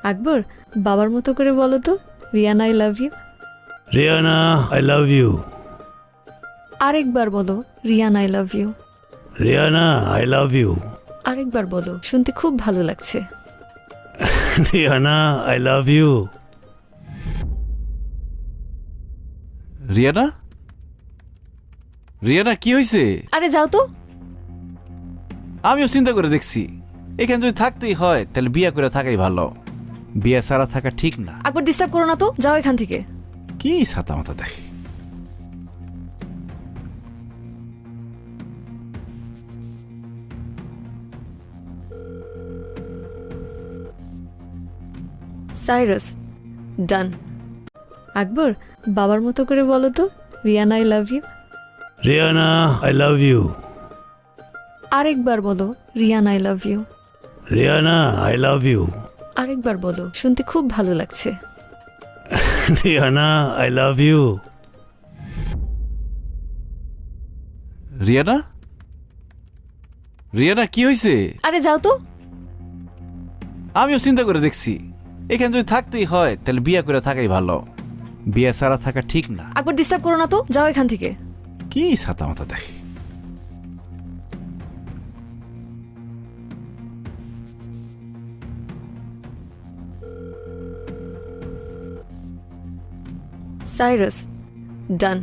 আকবর, বাবার মতো করে বলো তো, Riyana I love you. Riyana I love you. আরেকবার বলো, Riyana I love you. Riyana I love you. আরেকবার বলো, শুনতে খুব ভালো লাগছে। Riyana I love you. Riyana, Riyana কি হয়েছে? আরে যাও তো। আমিও চিন্তা করে দেখছি, এখানে যদি থাকতেই হয় তাহলে বিয়ে করে থাকাই ভালো। বিয়ে ছাড়া থাকা ঠিক না। আকবর, ডিস্টার্ব করো না তো, যাও এখান থেকে। কি ছাতা মাথা দেখি। সাইরাস, ডান। আকবর, বাবার মতো করে বলো তো, Riyana I love you. Riyana I love you. আরেকবার বলো, Riyana I love you. Riyana I love you. আরেকবার বলো, শুনতে খুব ভালো লাগছে। Riyana I love you. Riyana, Riyana কি হয়েছে? আরে যাও তো। আমিও চিন্তা করে দেখছি, এখানে যদি থাকতেই হয় তাহলে বিয়ে করে থাকাই ভালো। বিয়ে ছাড়া থাকা ঠিক না। আকবর, ডিস্টার্ব করো না তো, যাও এখান থেকে। কি ছাতা মাথা দেখি। সাইরাস, ডান।